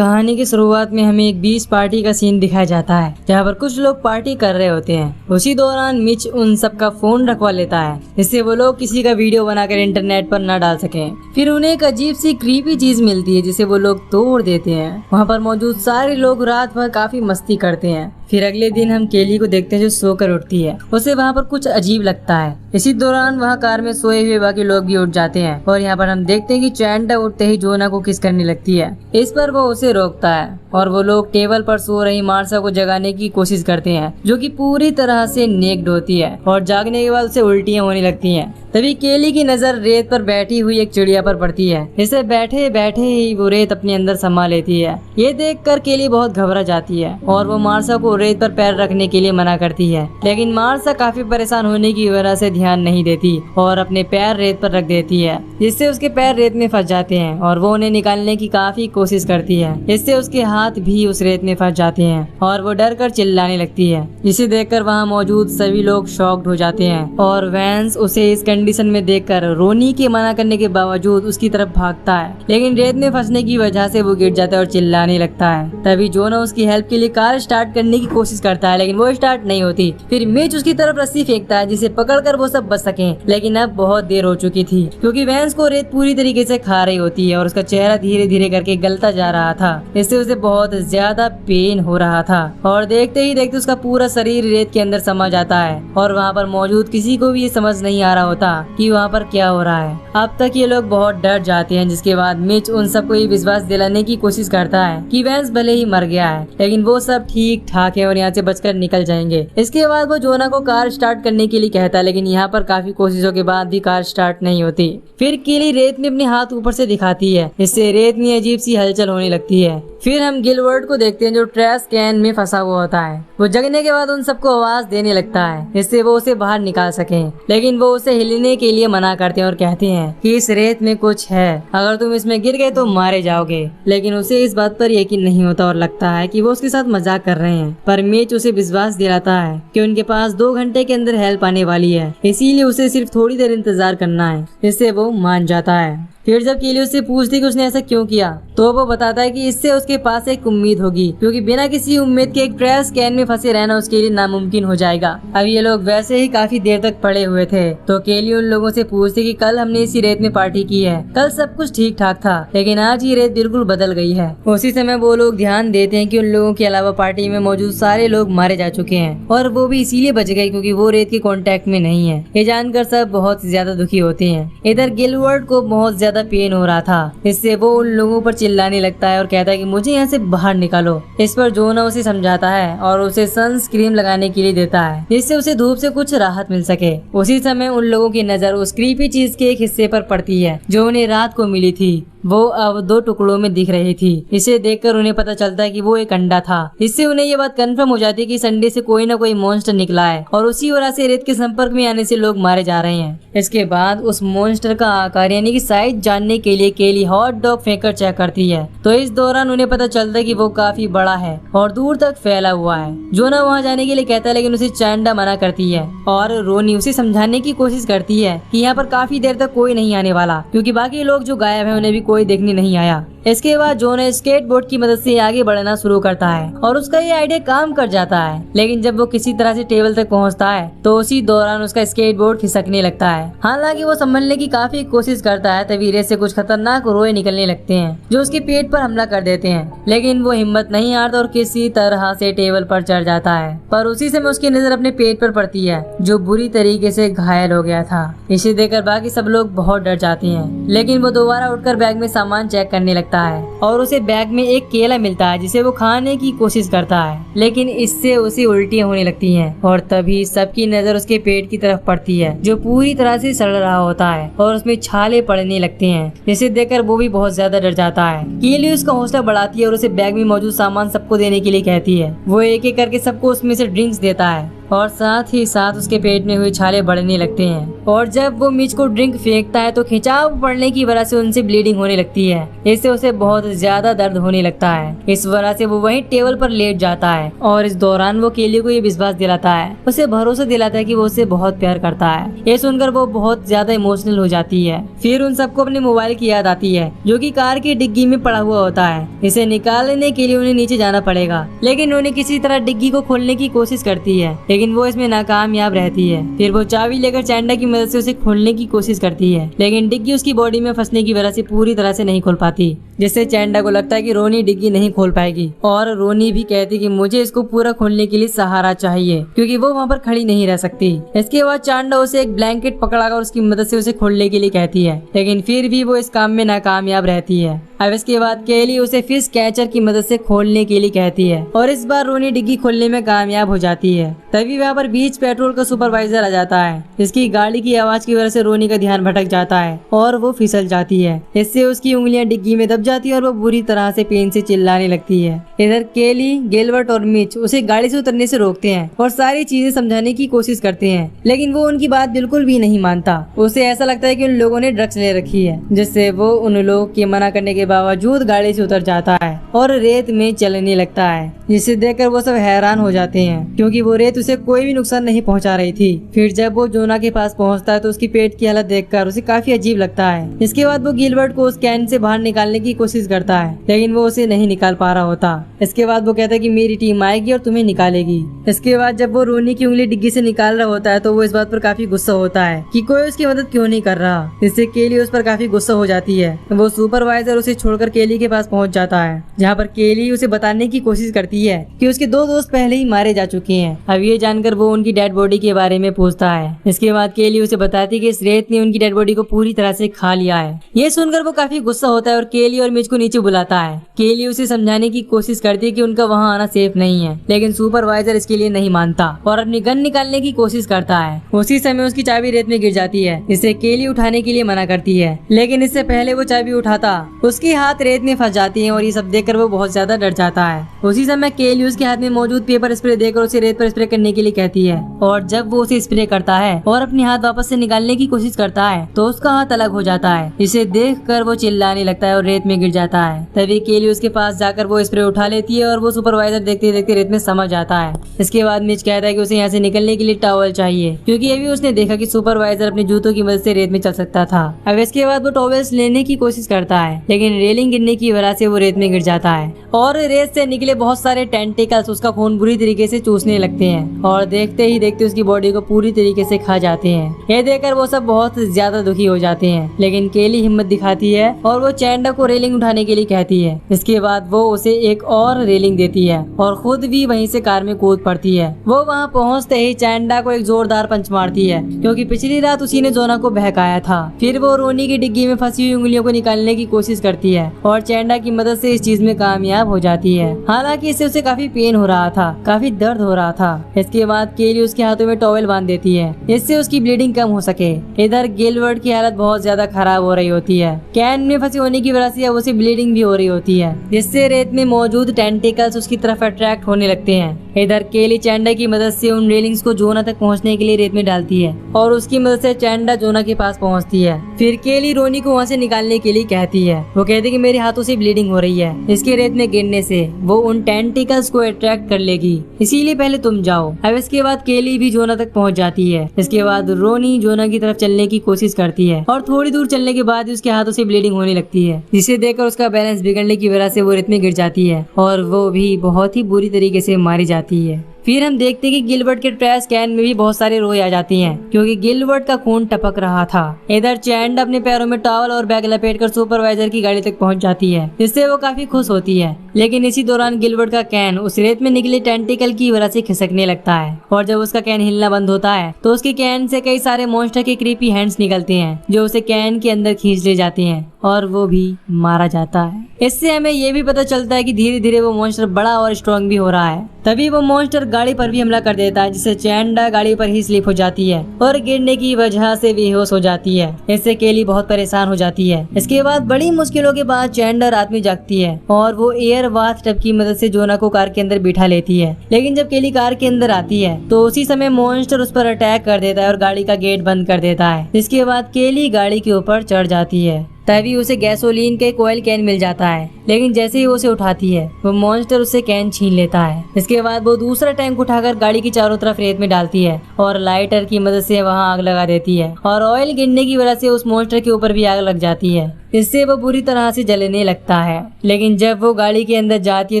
कहानी की शुरुआत में हमें एक बीच पार्टी का सीन दिखाया जाता है जहाँ पर कुछ लोग पार्टी कर रहे होते हैं। उसी दौरान मिच उन सब का फोन रखवा लेता है जिससे वो लोग किसी का वीडियो बनाकर इंटरनेट पर न डाल सकें। फिर उन्हें एक अजीब सी क्रीपी चीज मिलती है जिसे वो लोग तोड़ देते हैं। वहाँ पर मौजूद सारे लोग रात भर काफी मस्ती करते हैं। फिर अगले दिन हम केली को देखते हैं जो सोकर उठती है। उसे वहाँ पर कुछ अजीब लगता है। इसी दौरान वहाँ कार में सोए हुए बाकी लोग भी उठ जाते हैं और यहाँ पर हम देखते हैं कि चैंडा उठते ही जोना को किस करने लगती है। इस पर वो उसे रोकता है और वो लोग टेबल पर सो रही मार्सा को जगाने की कोशिश करते हैं जो कि पूरी तरह से नेक्ड होती है और जागने के बाद उसे उल्टियाँ होने लगती हैं। तभी केली की नजर रेत पर बैठी हुई एक चिड़िया पर पड़ती है। इसे बैठे बैठे ही वो रेत अपने अंदर समा लेती है। ये देखकर केली बहुत घबरा जाती है और वो मार्सा को रेत पर पैर रखने के लिए मना करती है, लेकिन मार्सा काफी परेशान होने की वजह से ध्यान नहीं देती और अपने पैर रेत पर रख देती है, जिससे उसके पैर रेत में फंस जाते हैं और वो उन्हें निकालने की काफी कोशिश करती है। इससे उसके हाथ भी उस रेत में फंस जाते हैं और वो डर कर चिल्लाने लगती है। इसे देखकर वहाँ मौजूद सभी लोग शॉक्ड हो जाते हैं और वैंस उसे इस कंडीशन में देखकर रोनी के मना करने के बावजूद उसकी तरफ भागता है, लेकिन रेत में फंसने की वजह से वो गिर जाता है और चिल्लाने लगता है। तभी जोना उसकी हेल्प के लिए कार स्टार्ट करने की कोशिश करता है, लेकिन वो स्टार्ट नहीं होती। फिर मिच उसकी तरफ रस्सी फेंकता है जिसे पकड़कर वो सब बच सके, लेकिन अब बहुत देर हो चुकी थी क्योंकि वैंस को रेत पूरी तरीके से खा रही होती है और उसका चेहरा धीरे धीरे करके गलता जा रहा था। इससे उसे बहुत ज्यादा पेन हो रहा था और देखते ही देखते उसका पूरा शरीर रेत के अंदर समा जाता है और वहाँ पर मौजूद किसी को भी ये समझ नहीं आ रहा होता कि वहाँ पर क्या हो रहा है। अब तक ये लोग बहुत डर जाते हैं, जिसके बाद मिच उन सबको ये विश्वास दिलाने की कोशिश करता है कि वैंस भले ही मर गया है लेकिन वो सब ठीक ठाक है और यहाँ से बचकर निकल जाएंगे। इसके बाद वो जोना को कार स्टार्ट करने के लिए कहता है, लेकिन यहाँ पर काफी कोशिशों के बाद भी कार स्टार्ट नहीं होती। फिर केली रेत में अपने हाथ ऊपर से दिखाती है, इससे रेत में अजीब सी हलचल होने लगती है। फिर हम गिलवर्ट को देखते हैं जो ट्रैश कैन में फंसा हुआ होता है। वो जगने के बाद उन सबको आवाज देने लगता है जिससे वो उसे बाहर निकाल सके, लेकिन वो उसे हिलने के लिए मना करते हैं और कहते हैं कि इस रेत में कुछ है, अगर तुम इसमें गिर गए तो मारे जाओगे। लेकिन उसे इस बात पर यकीन नहीं होता और लगता है कि वो उसके साथ मजाक कर रहे हैं। पर मिच उसे विश्वास दिलाता है कि उनके पास 2 घंटे के अंदर हेल्प आने वाली है, इसीलिए उसे सिर्फ थोड़ी देर इंतजार करना है। इससे वो मान जाता है। फिर जब केली उससे पूछती कि उसने ऐसा क्यों किया तो वो बताता है कि इससे उसके पास एक उम्मीद होगी, क्योंकि बिना किसी उम्मीद के एक ट्रैश कैन में फंसे रहना उसके लिए नामुमकिन हो जाएगा। अब ये लोग वैसे ही काफी देर तक पड़े हुए थे तो केली उन लोगों से पूछती कि कल हमने इसी रेत में पार्टी की है, कल सब कुछ ठीक ठाक था, लेकिन आज ये रेत बिल्कुल बदल गई है। उसी समय वो लोग ध्यान देते हैं कि उन लोगों के अलावा पार्टी में मौजूद सारे लोग मारे जा चुके हैं और वो भी इसीलिए बच गए क्योंकि वो रेत के कांटेक्ट में नहीं है। ये जानकर सब बहुत ज्यादा दुखी होते हैं। इधर गिलवर्ट को बहुत ज्यादा पेन हो रहा था, इससे वो उन लोगों पर चिल्लाने लगता है और कहता है कि मुझे यहाँ से बाहर निकालो। इस पर जोना उसे समझाता है और उसे सनस्क्रीन लगाने के लिए देता है जिससे उसे धूप से कुछ राहत मिल सके। उसी समय उन लोगों की नजर उस क्रीपी चीज के एक हिस्से पर पड़ती है जो उन्हें रात को मिली थी। वो अब 2 टुकड़ों में दिख रही थी। इसे देखकर उन्हें पता चलता है कि वो एक अंडा था। इससे उन्हें ये बात कंफर्म हो जाती है कि इस अंडे से कोई न कोई मॉन्स्टर निकला है और उसी वजह से रेत के संपर्क में आने से लोग मारे जा रहे हैं। इसके बाद उस मॉन्स्टर का आकार यानी कि साइज जानने के लिए केली हॉट डॉग फेंककर चेक करती है तो इस दौरान उन्हें पता चलता है कि वो काफी बड़ा है और दूर तक फैला हुआ है। जोना वहाँ जाने के लिए कहता है, लेकिन उसे चैंडा मना करती है और रोनी उसे समझाने की कोशिश करती है कि यहाँ पर काफी देर तक कोई नहीं आने वाला, क्योंकि बाकी लोग जो गायब है उन्हें भी कोई देखने नहीं आया। इसके बाद जोना स्केटबोर्ड की मदद से आगे बढ़ना शुरू करता है और उसका ये आइडिया काम कर जाता है, लेकिन जब वो किसी तरह से टेबल तक पहुंचता है तो उसी दौरान उसका स्केटबोर्ड खिसकने लगता है। हालांकि वो संभलने की काफी कोशिश करता है तभी रेत से कुछ खतरनाक रोए निकलने लगते हैं जो उसके पेट पर हमला कर देते हैं, लेकिन वो हिम्मत नहीं हारता और किसी तरह से टेबल पर चढ़ जाता है। पर उसी समय उसकी नजर अपने पेट पर पड़ती है जो बुरी तरीके से घायल हो गया था। इसे देखकर बाकी सब लोग बहुत डर जाते हैं, लेकिन वो दोबारा उठकर बैग में सामान चेक करने लगता है और उसे बैग में एक केला मिलता है जिसे वो खाने की कोशिश करता है, लेकिन इससे उसे उल्टियां होने लगती हैं और तभी सबकी नजर उसके पेट की तरफ पड़ती है जो पूरी तरह से सड़ रहा होता है और उसमें छाले पड़ने लगते हैं, जिसे देखकर वो भी बहुत ज्यादा डर जाता है। केली उसका हौसला बढ़ाती है और उसे बैग में मौजूद सामान सबको देने के लिए कहती है। वो एक एक करके सबको उसमें से ड्रिंक्स देता है और साथ ही साथ उसके पेट में हुए छाले बढ़ने लगते हैं। और जब वो मिच को ड्रिंक फेंकता है तो खिंचाव पड़ने की वजह से उनसे ब्लीडिंग होने लगती है। इससे उसे बहुत ज्यादा दर्द होने लगता है। इस वजह से वो वहीं टेबल पर लेट जाता है और इस दौरान वो केली को ये विश्वास दिलाता है, उसे भरोसा दिलाता है कि वो उसे बहुत प्यार करता है। ये सुनकर वो बहुत ज्यादा इमोशनल हो जाती है। फिर उन सबको अपने मोबाइल की याद आती है जो कि कार की डिग्गी में पड़ा हुआ होता है। इसे निकालने के लिए उन्हें नीचे जाना पड़ेगा, लेकिन उन्हें किसी तरह डिग्गी को खोलने की कोशिश करती है, लेकिन वो इसमें नाकामयाब रहती है। फिर वो चाबी लेकर चैंडा की मदद से उसे खोलने की कोशिश करती है, लेकिन डिग्गी उसकी बॉडी में फंसने की वजह से पूरी तरह से नहीं खोल पाती, जिससे चैंडा को लगता है कि रोनी डिग्गी नहीं खोल पाएगी। और रोनी भी कहती कि मुझे इसको पूरा खोलने के लिए सहारा चाहिए, क्योंकि वो वहाँ पर खड़ी नहीं रह सकती। इसके बाद चैंडा उसे एक ब्लैंकेट पकड़ाकर उसकी मदद से उसे खोलने के लिए कहती है, लेकिन फिर भी वो इस काम में नाकामयाब रहती है। अब इसके बाद केली उसे फिश कैचर की मदद से खोलने के लिए कहती है और इस बार रोनी डिग्गी खोलने में कामयाब हो जाती है। तभी वहाँ पर बीच पेट्रोल का सुपरवाइजर आ जाता है। इसकी गाड़ी की आवाज की वजह से रोनी का ध्यान भटक जाता है और वो फिसल जाती है। इससे उसकी उंगलियां डिग्गी में दब जाती है और वो बुरी तरह से पेन से चिल्लाने लगती है। इधर केली, गिलबर्ट और मिच उसे गाड़ी से उतरने से रोकते हैं और सारी चीजें समझाने की कोशिश करते हैं, लेकिन वो उनकी बात बिल्कुल भी नहीं मानता। उसे ऐसा लगता है कि उन लोगों ने ड्रग्स ले रखी है, जिससे वो उन लोगों के मना करने के बावजूद गाड़ी से उतर जाता है और रेत में चलने लगता है, जिसे देखकर वो सब हैरान हो जाते हैं, क्योंकि वो रेत उसे कोई भी नुकसान नहीं पहुंचा रही थी। फिर जब वो जोना के पास पहुंचता है तो उसकी पेट की हालत देखकर उसे काफी अजीब लगता है। इसके बाद वो गिलबर्ट को उस कैन से बाहर निकालने की कोशिश करता है, लेकिन वो उसे नहीं निकाल पा रहा होता। इसके बाद वो कहता है कि मेरी टीम आएगी और तुम्हें निकालेगी। इसके बाद जब वो रोनी की उंगली डिग्गी से निकाल रहा होता है तो वो इस बात पर काफी गुस्सा होता है कि कोई उसकी मदद क्यों नहीं कर रहा। इससे केली उस पर काफी गुस्सा हो जाती है। वो सुपरवाइजर उसे छोड़कर केली के पास पहुंच जाता है, जहाँ पर केली उसे बताने की कोशिश करती है कि उसके 2 दोस्त पहले ही मारे जा चुके हैं। अब ये जानकर वो उनकी डेड बॉडी के बारे में पूछता है। इसके बाद केली उसे बताती है कि इस रेत ने उनकी डेड बॉडी को पूरी तरह से खा लिया है। ये सुनकर वो काफी गुस्सा होता है और केली और मिच को नीचे बुलाता है। केली उसे समझाने की कोशिश करती है कि उनका वहाँ आना सेफ नहीं है, लेकिन सुपरवाइजर इसके लिए नहीं मानता और अपनी गन निकालने की कोशिश करता है। उसी समय उसकी चाबी रेत में गिर जाती है, इसे केली उठाने के लिए मना करती है, लेकिन इससे पहले वो चाबी उठाता उसकी हाथ रेत में फंस जाती है और ये सब देखकर वो बहुत ज्यादा डर जाता है। उसी समय केली उसके हाथ में मौजूद पेपर स्प्रे देकर उसे रेत पर स्प्रे करने के लिए कहती है, और जब वो उसे स्प्रे करता है और अपनी हाथ वापस से निकालने की कोशिश करता है तो उसका हाथ अलग हो जाता है। इसे देखकर वो चिल्लाने लगता है और रेत में गिर जाता है। तभी केली उसके पास जाकर वो स्प्रे उठा लेती है और वो सुपरवाइजर देखते देखते रेत में समझ जाता है। इसके बाद मिच कहता है कि उसे यहाँ से निकलने के लिए टॉवल चाहिए, क्योंकि अभी उसने देखा कि सुपरवाइजर अपने जूतों की मदद से रेत में चल सकता था। अब इसके बाद वो टॉवल्स लेने की कोशिश करता है, लेकिन रेलिंग गिरने की वजह से वो रेत में गिर जाता है और रेत से निकले बहुत सारे टेंटिकल्स उसका खून बुरी तरीके से चूसने लगते हैं और देखते ही देखते उसकी बॉडी को पूरी तरीके से खा जाते हैं। ये देखकर वो सब बहुत ज्यादा दुखी हो जाते हैं, लेकिन केली हिम्मत दिखाती है और वो चैंडा को रेलिंग उठाने के लिए कहती है। इसके बाद वो उसे एक और रेलिंग देती है और खुद भी वहीं से कार में कूद पड़ती है। वो वहाँ पहुँचते ही चैंडा को एक जोरदार पंच मारती है, क्योंकि पिछली रात उसी ने जोना को बहकाया था। फिर वो रोनी की डिग्गी में फंसी हुई उंगलियों को निकालने की कोशिश करती है और चैंडा की मदद से इस चीज में कामयाब हो जाती है। हालांकि इससे उसे काफी पेन हो रहा था, काफी दर्द हो रहा था। इसके बाद केली उसके हाथों में टॉवेल बांध देती है, इससे उसकी ब्लीडिंग कम हो सके। इधर गिलबर्ट की हालत बहुत ज्यादा खराब हो रही होती है। कैन में फंसे होने की वजह से अब उसे ब्लीडिंग भी हो रही होती है, जिससे रेत में मौजूद टेंटिकल्स उसकी तरफ अट्रैक्ट होने लगते हैं। इधर केली चैंडा की मदद से उन रेलिंग्स को जोना तक पहुंचने के लिए रेत में डालती है और उसकी मदद से चैंडा जोना के पास पहुंचती है। फिर केली रोनी को वहां से निकालने के लिए कहती है। वो कहती है कि मेरे हाथों से ब्लीडिंग हो रही है, इसके रेत में गिरने से वो उन टेंटिकल्स को अट्रैक्ट कर लेगी, इसीलिए पहले तुम जाओ। अब इसके बाद केली भी जोना तक पहुंच जाती है। इसके बाद रोनी जोना की तरफ चलने की कोशिश करती है और थोड़ी दूर चलने के बाद उसके हाथों से ब्लीडिंग होने लगती है, जिसे देखकर उसका बैलेंस बिगड़ने की वजह से वो रेत में गिर जाती है और वो भी बहुत ही बुरी तरीके से मारी जाती है। फिर हम देखते हैं कि गिलबर्ट के ट्रैश कैन में भी बहुत सारे रोए आ जाती हैं, क्योंकि गिलबर्ट का खून टपक रहा था। इधर चैंड अपने पैरों में टॉवल और बैग लपेटकर सुपरवाइजर की गाड़ी तक पहुंच जाती है, जिससे वो काफी खुश होती है। लेकिन इसी दौरान गिलबर्ट का कैन उस रेत में निकले टेंटिकल की वजह से खिसकने लगता है और जब उसका कैन हिलना बंद होता है तो उसके कैन से कई सारे मॉन्स्टर के क्रीपी हैंड्स निकलते हैं, जो उसे कैन के अंदर खींच ले जाते हैं और वो भी मारा जाता है। इससे हमें ये भी पता चलता है कि धीरे धीरे वो मॉन्स्टर बड़ा और स्ट्रॉन्ग भी हो रहा है। तभी वो मॉन्स्टर गाड़ी पर भी हमला कर देता है, जिससे चैंडा गाड़ी पर ही स्लिप हो जाती है और गिरने की वजह से बेहोश हो जाती है। इससे केली बहुत परेशान हो जाती है। इसके बाद बड़ी मुश्किलों के बाद चैंडा रात में जागती है और वो एयर क्लियर बाथ टब की मदद से जोना को कार के अंदर बिठा लेती है। लेकिन जब केली कार के अंदर आती है तो उसी समय मॉन्स्टर उस पर अटैक कर देता है और गाड़ी का गेट बंद कर देता है। जिसके बाद केली गाड़ी के ऊपर चढ़ जाती है। तभी उसे गैसोलीन का एक ऑयल कैन मिल जाता है। लेकिन जैसे ही वो उसे उठाती है वो मॉन्स्टर उससे कैन छीन लेता है। इसके बाद वो दूसरा टैंक उठाकर गाड़ी की चारों तरफ रेत में डालती है और लाइटर की मदद से वहां आग लगा देती है और ऑयल गिरने की वजह से उस मॉन्स्टर के ऊपर भी आग लग जाती है। इससे वो बुरी तरह से जलने लगता है। लेकिन जब वो गाड़ी के अंदर जाती है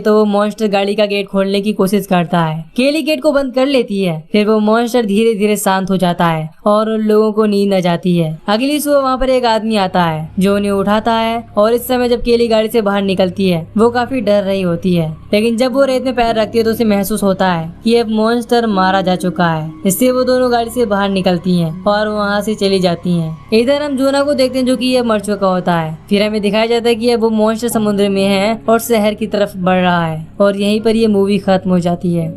तो वो मॉन्स्टर गाड़ी का गेट खोलने की कोशिश करता है। केली गेट को बंद कर लेती है। फिर वो मॉन्स्टर धीरे धीरे शांत हो जाता है और उन लोगों को नींद आ जाती है। अगली सुबह वहाँ पर एक आदमी आता है जो उन्हें उठाता है और इस समय जब केली गाड़ी से बाहर निकलती है वो काफी डर रही होती है। लेकिन जब वो रेत में पैर रखती है तो उसे महसूस होता है कि अब मॉन्स्टर मारा जा चुका है। इससे वो दोनों गाड़ी से बाहर निकलती हैं और वहाँ से चली जाती हैं। इधर हम जोना को देखते हैं जो कि अब मर चुका होता है। फिर हमें दिखाया जाता है कि अब वो मॉन्स्टर समुद्र में है और शहर की तरफ बढ़ रहा है और यहीं पर ये मूवी खत्म हो जाती है।